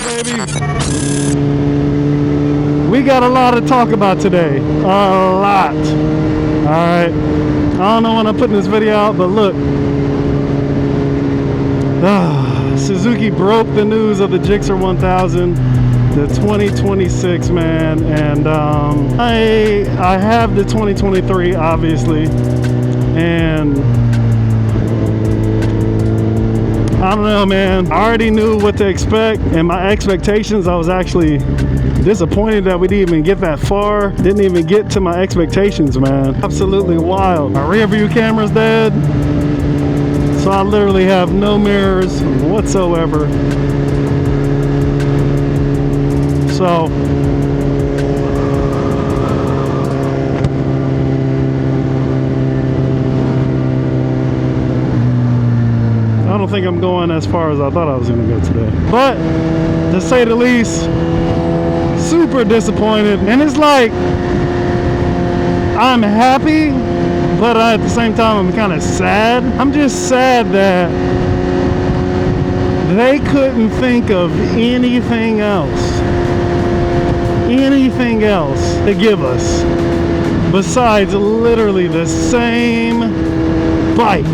baby. We got a lot to talk about today. A lot. Alright. I don't know when I'm putting this video out, but look. Suzuki broke the news of the GSXR-1000, the 2026, man. And I have the 2023, obviously. And I don't know, man. I already knew what to expect, and my expectations, I was actually disappointed that we didn't even get that far. Didn't even get to my expectations, man. Absolutely wild. My rear view camera's dead, so I literally have no mirrors whatsoever. So I don't think I'm going as far as I thought I was going to go today. But to say the least, super disappointed. And it's like, I'm happy, but at the same time, I'm kind of sad. I'm just sad that they couldn't think of anything else to give us besides literally the same bike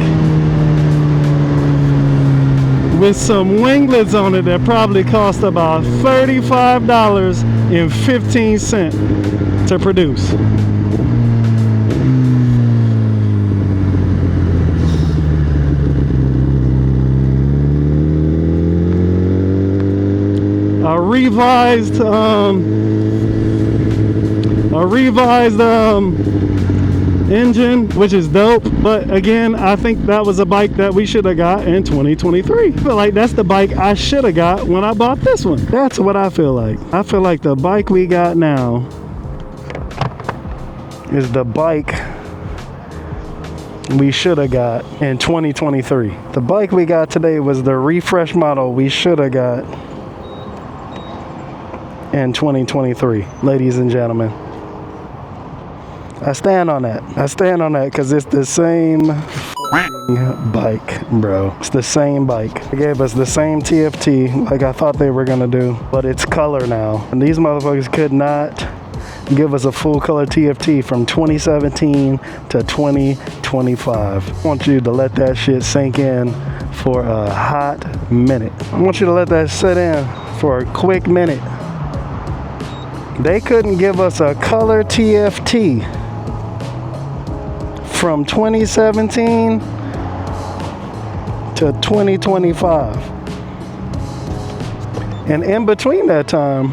with some winglets on it that probably cost about $35.15 to produce. A revised engine, which is dope, but again, I think that was a bike that we should have got in 2023. I feel like that's the bike I should have got when I bought this one. That's what I feel like. I feel like the bike we got now is the bike we should have got in 2023. The bike we got today was the refresh model we should have got in 2023, ladies and gentlemen. I stand on that. I stand on that because it's the same bike, bro. It's the same bike. They gave us the same TFT like I thought they were gonna do, but it's color now. And these motherfuckers could not give us a full color TFT from 2017 to 2025. I want you to let that shit sink in for a hot minute. I want you to let that sit in for a quick minute. They couldn't give us a color TFT from 2017 to 2025. And in between that time,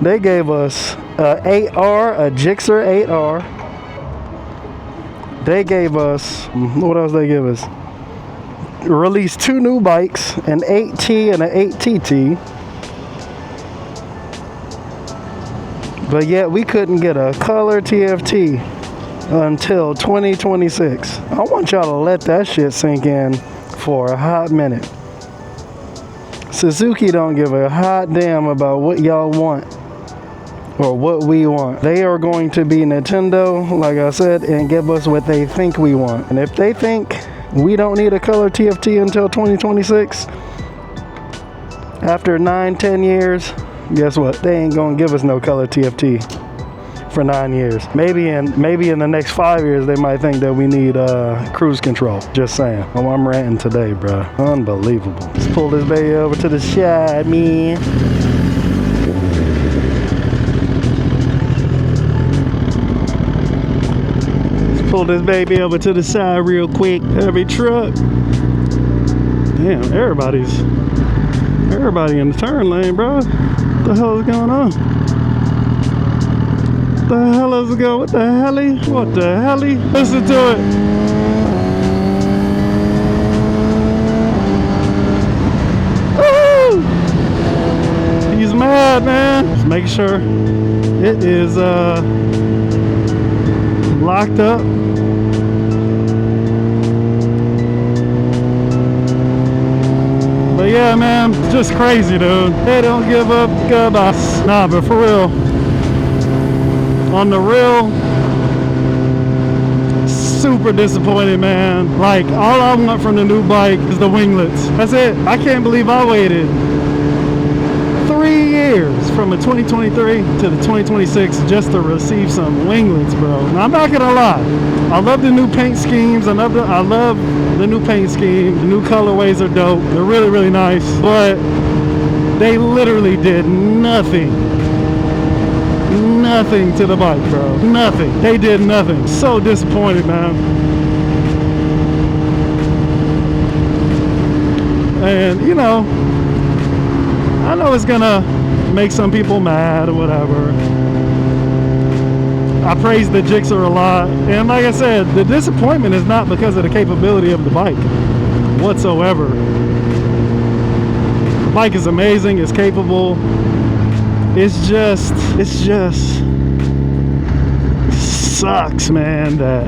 they gave us a 8R, a GSXR 8R. They gave us, what else they give us? Released 2 new bikes, an 8T and an 8TT. But yet we couldn't get a color TFT until 2026. I want y'all to let that shit sink in for a hot minute. Suzuki don't give a hot damn about what y'all want or what we want. They are going to be Nintendo, like I said, and give us what they think we want. And if they think we don't need a color TFT until 2026, after 9-10 years, guess what? They ain't gonna give us no color TFT for 9 years. Maybe in the next 5 years they might think that we need cruise control. Just saying. Oh, I'm ranting today, bro. Unbelievable. Let's pull this baby over to the side, man. Let's pull this baby over to the side real quick. Heavy truck. Damn, everybody in the turn lane, bro. What the hell is going on? What the hell is it going? What the helly? What the helly? Listen to it. Woo! He's mad, man. Just make sure it is locked up. But yeah, man, it's just crazy, dude. They don't give up us. Nah, but for real. On the real, super disappointed, man. Like, all I want from the new bike is the winglets. That's it. I can't believe I waited 3 years from a 2023 to the 2026 just to receive some winglets, bro. Now, I'm not gonna lie. I love the new paint schemes. I love the new paint scheme. The new colorways are dope. They're really, really nice. But they literally did nothing to the bike, bro. Nothing. They did nothing. So disappointed, man. And you know, I know it's gonna make some people mad or whatever. I praise the Gixxer a lot, and like I said, the disappointment is not because of the capability of the bike whatsoever. The bike is amazing, it's capable. It's just sucks, man, that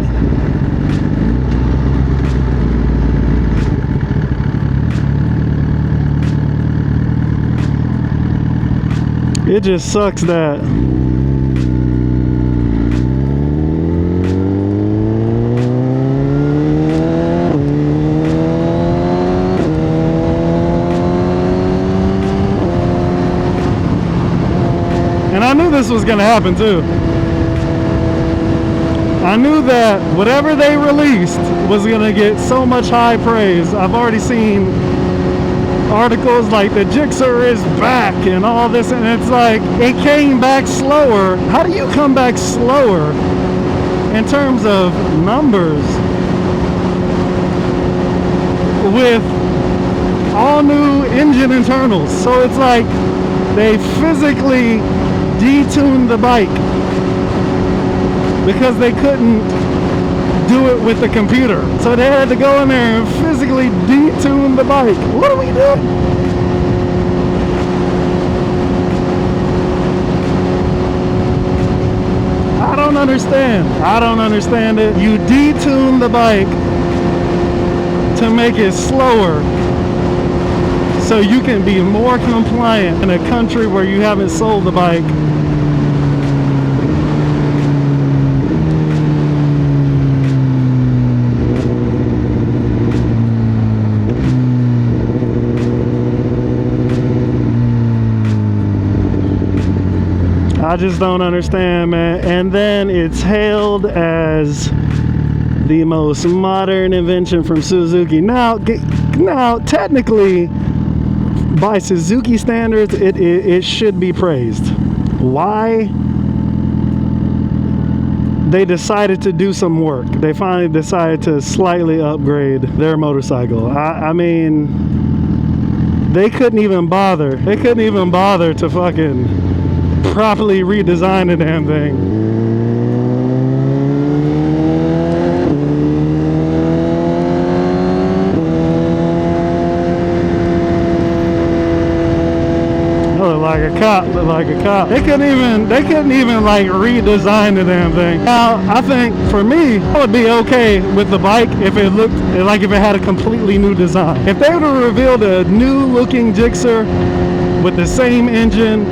it just sucks that and I knew this was gonna happen too. I knew that whatever they released was gonna get so much high praise. I've already seen articles like the Gixxer is back and all this, and it's like, it came back slower. How do you come back slower in terms of numbers with all new engine internals? So it's like they physically detuned the bike because they couldn't do it with the computer. So they had to go in there and physically detune the bike. What are we doing? I don't understand. I don't understand it. You detune the bike to make it slower so you can be more compliant in a country where you haven't sold the bike. I just don't understand, man. And then it's hailed as the most modern invention from Suzuki. Now technically, by Suzuki standards, it should be praised. Why? They decided to do some work. They finally decided to slightly upgrade their motorcycle. I mean, they couldn't even bother. They couldn't even bother to fucking properly redesign the damn thing. Look like a cop. They couldn't even like redesign the damn thing. Now, I think for me, I would be okay with the bike if it looked like if it had a completely new design. If they would have revealed a new looking Gixxer with the same engine,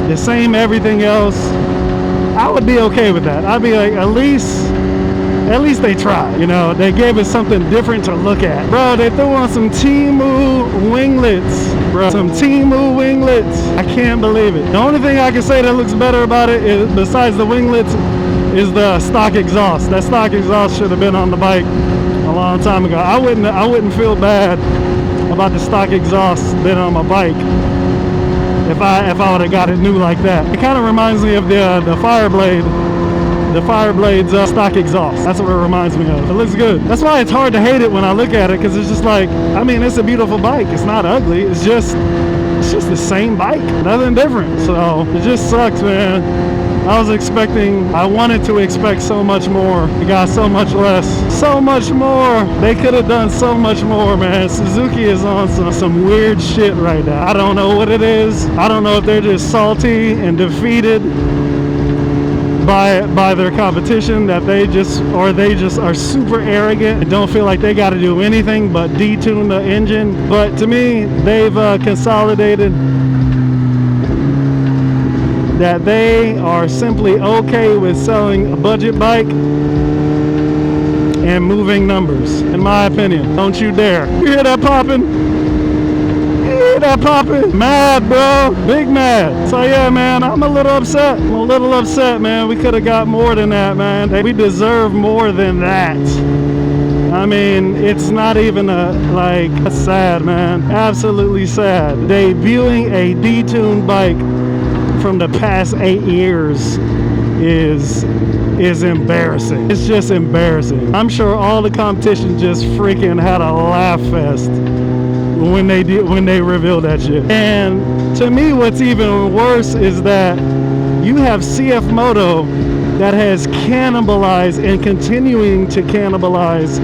the same everything else, I would be okay with that. I'd be like, at least they tried, you know. They gave us something different to look at. Bro, they threw on some Temu winglets, bro. Some Temu winglets. I can't believe it. The only thing I can say that looks better about it is, besides the winglets, is the stock exhaust. That stock exhaust should have been on the bike a long time ago. I wouldn't feel bad about the stock exhaust being on my bike if I would have got it new like that. It kind of reminds me of the Fireblade's stock exhaust. That's what it reminds me of. It looks good. That's why it's hard to hate it when I look at it, because it's just like, I mean, it's a beautiful bike. It's not ugly. It's just the same bike. Nothing different. So it just sucks, man. I wanted to expect so much more. It got so much less. So much more. They could have done so much more, man. Suzuki is on some weird shit right now. I don't know what it is. I don't know if they're just salty and defeated by their competition, that they just are super arrogant and don't feel like they got to do anything but detune the engine. But to me, they've consolidated that they are simply okay with selling a budget bike and moving numbers, in my opinion. Don't you dare. You hear that popping? You hear that popping? Mad, bro. Big mad. So yeah, man, I'm a little upset. I'm a little upset, man. We could have got more than that, man. We deserve more than that. I mean, it's not even that's sad, man. Absolutely sad. Debuting a detuned bike from the past 8 years is embarrassing. It's just embarrassing. I'm sure all the competition just freaking had a laugh fest when they revealed that shit. And to me, what's even worse is that you have CF Moto that has cannibalized and continuing to cannibalize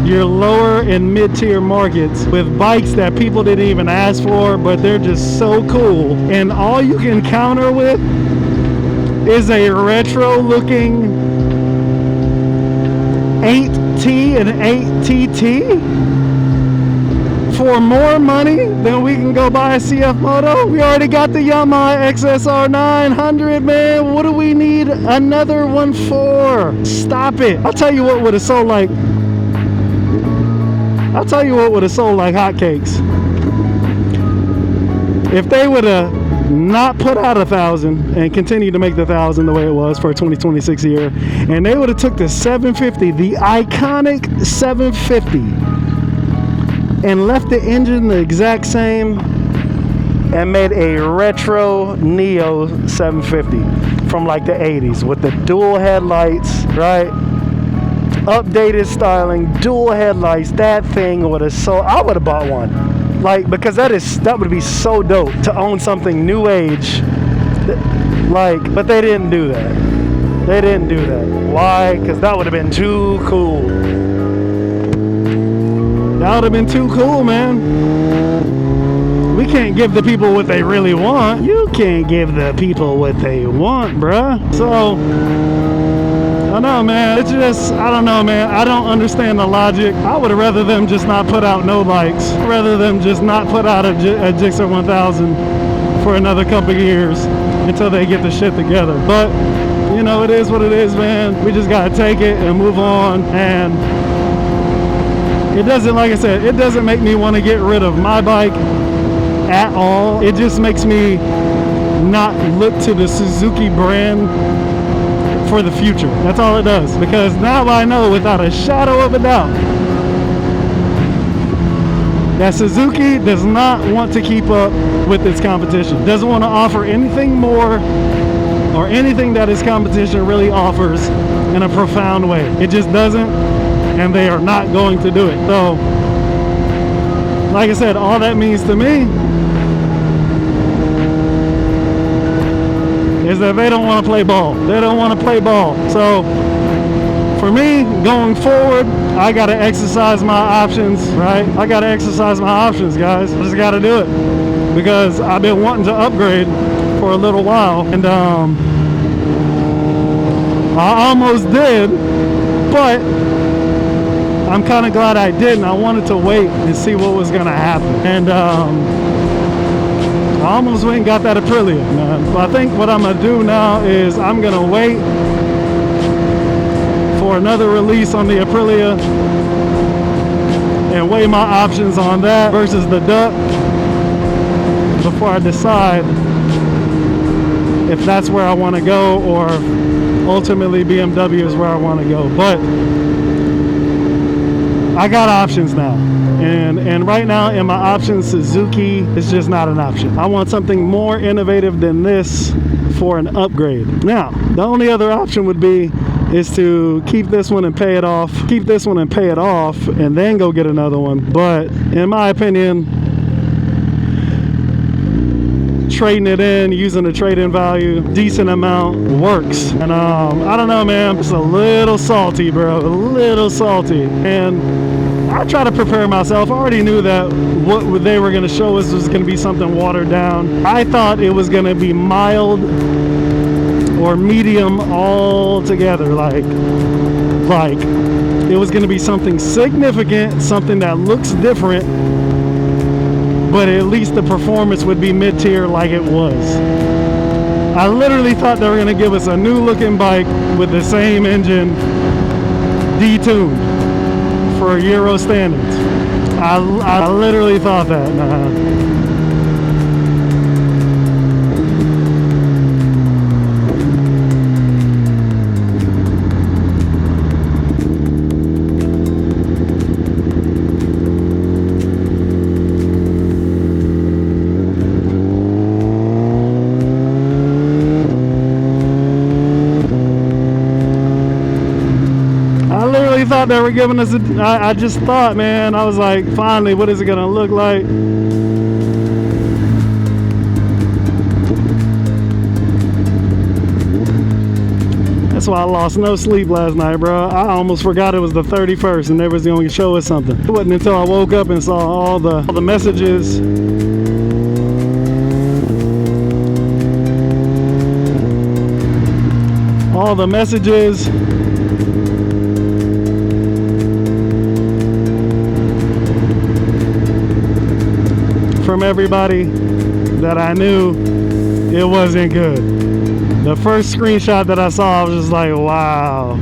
your lower and mid-tier markets with bikes that people didn't even ask for, but they're just so cool. And all you can counter with is a retro-looking 8T and 8TT for more money than we can go buy a CF Moto. We already got the Yamaha XSR-1000, man. What do we need another one for? Stop it. I'll tell you what would have sold like hotcakes. If they would have not put out 1,000 and continued to make the 1,000 the way it was for a 2026 year, and they would have took the 750, the iconic 750, and left the engine the exact same and made a retro Neo 750 from like the 80s with the dual headlights, right? Updated styling, dual headlights. That thing would have sold. I would have bought one, like, because that would be so dope to own something new age, like. But they didn't do that. They didn't do that. Why? Because that would have been too cool. That would have been too cool, man. We can't give the people what they really want. You can't give the people what they want, bruh. So, I know, man. It's just, I don't know, man. I don't understand the logic. I would have rather them just not put out no bikes, rather than just not put out a GSXR 1000 for another couple of years until they get the shit together. But, you know, it is what it is, man. We just gotta take it and move on. And it doesn't, like I said, it doesn't make me want to get rid of my bike at all. It just makes me not look to the Suzuki brand for the future. That's all it does. Because now I know without a shadow of a doubt that Suzuki does not want to keep up with its competition. Doesn't want to offer anything more or anything that its competition really offers in a profound way. It just doesn't, and they are not going to do it. So, like I said, all that means to me is that they don't want to play ball. They don't want to play ball. So for me, going forward, I got to exercise my options, right? I got to exercise my options, guys. I just got to do it because I've been wanting to upgrade for a little while, and I almost did, but I'm kind of glad I didn't. I wanted to wait and see what was going to happen. And I almost went and got that Aprilia, man. But I think what I'm gonna do now is I'm gonna wait for another release on the Aprilia and weigh my options on that versus the Duck before I decide if that's where I want to go, or ultimately BMW is where I want to go. But I got options now. And right now in my options, Suzuki is just not an option. I want something more innovative than this for an upgrade. Now, the only other option would be is to keep this one and pay it off, and then go get another one. But in my opinion, trading it in, using the trade-in value, decent amount, works. And I don't know, man, it's a little salty, bro, a little salty. And I try to prepare myself. I already knew that what they were going to show us was going to be something watered down. I thought it was going to be mild or medium all together, like it was going to be something significant, something that looks different, but at least the performance would be mid-tier like it was. I literally thought they were going to give us a new looking bike with the same engine detuned for Euro standards. I literally thought that, man. Thought they were giving us I just thought, man, I was like, finally, what is it gonna look like? That's why I lost no sleep last night, bro. I almost forgot it was the 31st and they was gonna show us something. It wasn't until I woke up and saw all the messages. All the messages from everybody that I knew, it wasn't good. The first screenshot that I saw, I was just like, wow.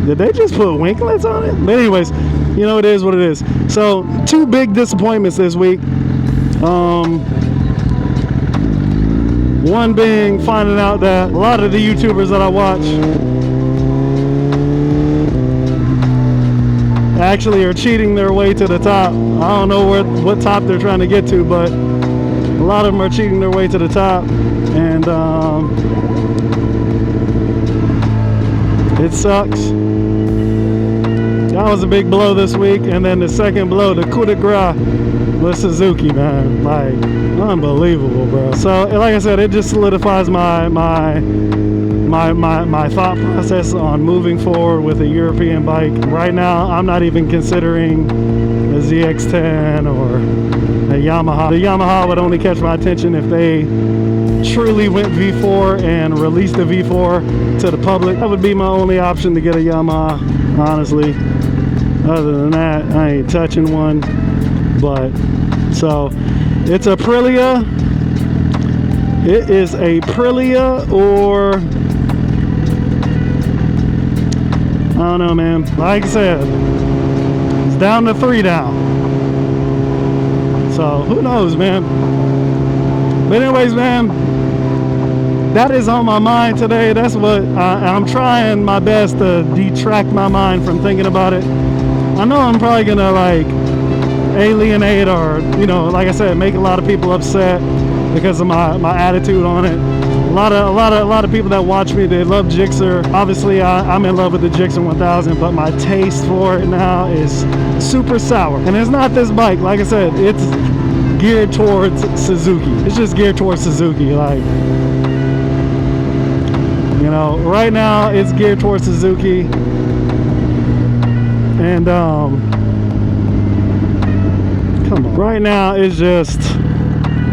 Did they just put winklets on it? But anyways, you know, it is what it is. So, 2 big disappointments this week. One being finding out that a lot of the YouTubers that I watch actually are cheating their way to the top. I don't know what top they're trying to get to, but a lot of them are cheating their way to the top, and it sucks. That was a big blow this week. And then the second blow, the coup de grace with Suzuki, man, like unbelievable, bro. So like I said, it just solidifies my thought process on moving forward with a European bike. Right now, I'm not even considering a ZX-10 or a Yamaha. The Yamaha would only catch my attention if they truly went V4 and released the V4 to the public. That would be my only option to get a Yamaha, honestly. Other than that, I ain't touching one. But, so, it's a Aprilia. It is a Aprilia, or I don't know, man. Like I said, it's down to 3 down. So who knows, man. But anyways, man, that is on my mind today. That's what I'm trying my best to detract my mind from thinking about it. I know I'm probably gonna like alienate, or, you know, like I said, make a lot of people upset because of my attitude on it. A lot of people that watch me, they love Gixxer. Obviously, I'm in love with the Gixxer 1000, but my taste for it now is super sour. And it's not this bike. Like I said, it's geared towards Suzuki. It's just geared towards Suzuki. Like, you know, right now it's geared towards Suzuki. And come on. Right now it's just,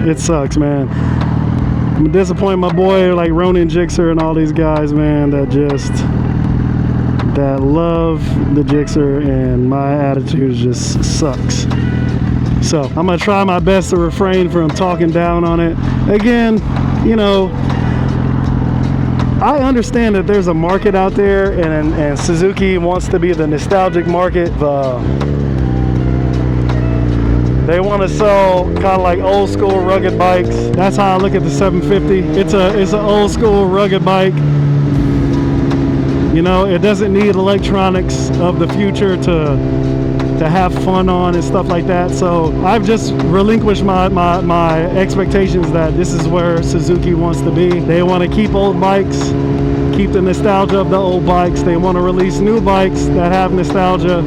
it sucks, man. I'm disappointed my boy like Ronin Gixxer and all these guys, man, that love the Gixxer, and my attitude just sucks. So I'm gonna try my best to refrain from talking down on it. Again, you know, I understand that there's a market out there, and Suzuki wants to be the nostalgic market. They want to sell kind of like old school rugged bikes. That's how I look at the 750. It's an old school rugged bike. You know, it doesn't need electronics of the future to have fun on and stuff like that. So I've just relinquished my expectations that this is where Suzuki wants to be. They want to keep old bikes, keep the nostalgia of the old bikes. They want to release new bikes that have nostalgia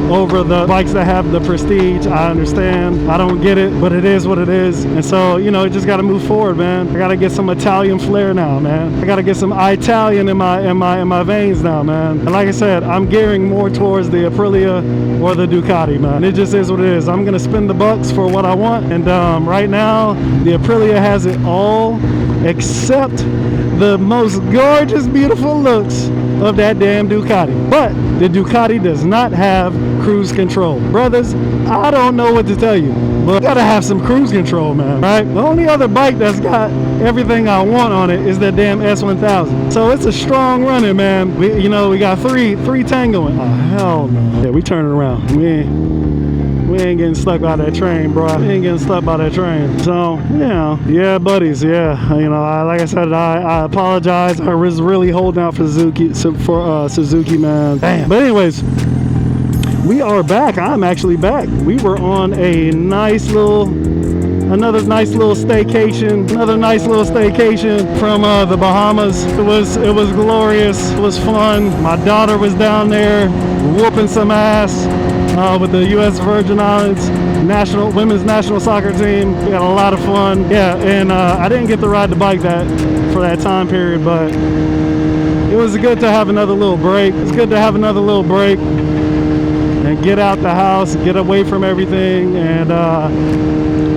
over the bikes that have the prestige. I understand. I don't get it, but it is what it is. And so, you know, you just got to move forward, man. I got to get some Italian flair now, man. I got to get some Italian in my veins now, man. And like I said, I'm gearing more towards the Aprilia or the Ducati, man. It just is what it is. I'm gonna spend the bucks for what I want, and right now the Aprilia has it all. except the most gorgeous, beautiful looks of that damn Ducati. But the Ducati does not have cruise control. Brothers, I don't know what to tell you, but gotta have some cruise control, man, right? The only other bike that's got everything I want on it is that damn S1000. So it's a strong running, man. We got three tangoing. Oh, hell no. Yeah, we turning around. We ain't getting stuck by that train, bro. We ain't getting stuck by that train. So, yeah, buddies, yeah. Like I said, I apologize. I was really holding out for Suzuki, man. Damn. But anyways, we are back. I'm actually back. We were on another nice little staycation. Another nice little staycation from the Bahamas. It was glorious. It was fun. My daughter was down there whooping some ass with the U.S. Virgin Islands women's national soccer team. We had a lot of fun. Yeah, and I didn't get to ride the bike for that time period, but it was good to have another little break. It's good to have another little break and get out the house, get away from everything, and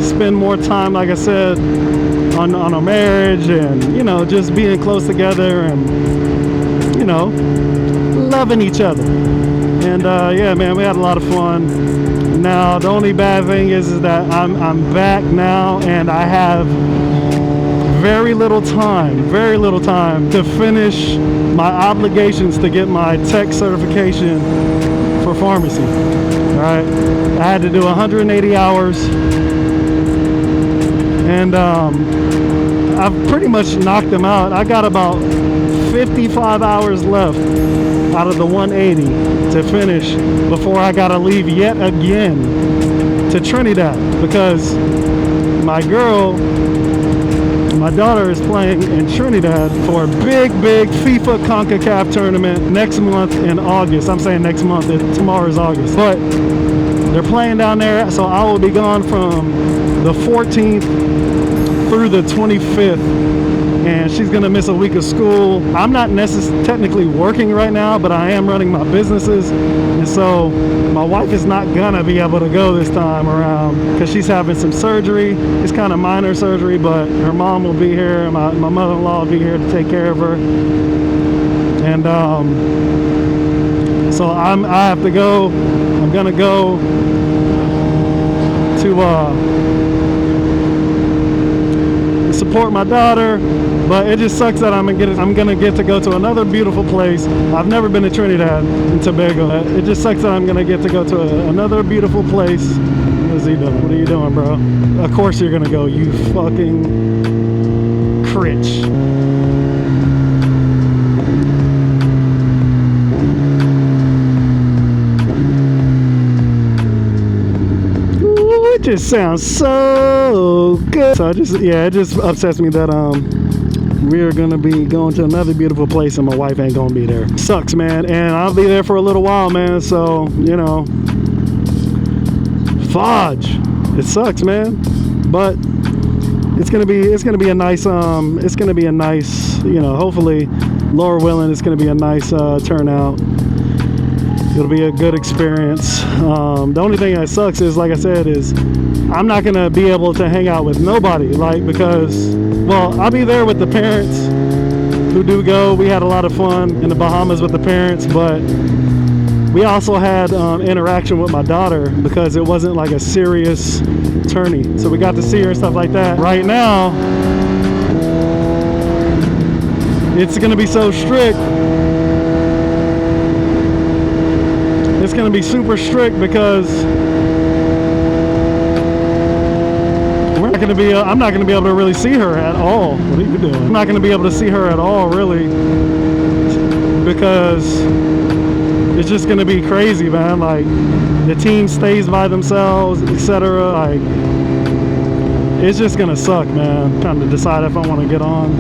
spend more time, like I said, on our marriage, and just being close together, and loving each other. And yeah, man, we had a lot of fun. Now the only bad thing is that I'm back now, and I have very little time to finish my obligations to get my tech certification for pharmacy. All right, I had to do 180 hours, and I've pretty much knocked them out. I got about 55 hours left out of the 180 to finish before I gotta leave yet again to Trinidad, because my daughter is playing in Trinidad for a big FIFA CONCACAF tournament next month in August. I'm saying next month, tomorrow is August, but they're playing down there, so I will be gone from the 14th through the 25th. And she's gonna miss a week of school. I'm not technically working right now, but I am running my businesses, and so my wife is not gonna be able to go this time around because she's having some surgery. It's kind of minor surgery, but her mom will be here, and my mother-in-law will be here to take care of her. And so I have to go. I'm gonna go to support my daughter. But it just sucks that I'm gonna get to go to another beautiful place. I've never been to Trinidad and Tobago. It just sucks that I'm gonna get to go to another beautiful place. What is he doing? What are you doing, bro? Of course you're gonna go, you fucking critch. Ooh, it just sounds so good. So it just upsets me that we're gonna be going to another beautiful place and my wife ain't gonna be there. Sucks, man, and I'll be there for a little while, man, so fudge. It sucks, man, but it's gonna be a nice hopefully, Lord willing, it's gonna be a nice turnout. It'll be a good experience. The only thing that sucks is, like I said, is I'm not gonna be able to hang out with nobody, because I'll be there with the parents who do go. We had a lot of fun in the Bahamas with the parents, but we also had interaction with my daughter because it wasn't like a serious tourney. So we got to see her and stuff like that. Right now, it's gonna be so strict. It's gonna be super strict because I'm not gonna be able to really see her at all. What are you doing? I'm not gonna be able to see her at all, really, because it's just gonna be crazy, man. Like, the team stays by themselves, etc. Like, it's just gonna suck, man. I'm trying to decide if I want to get on.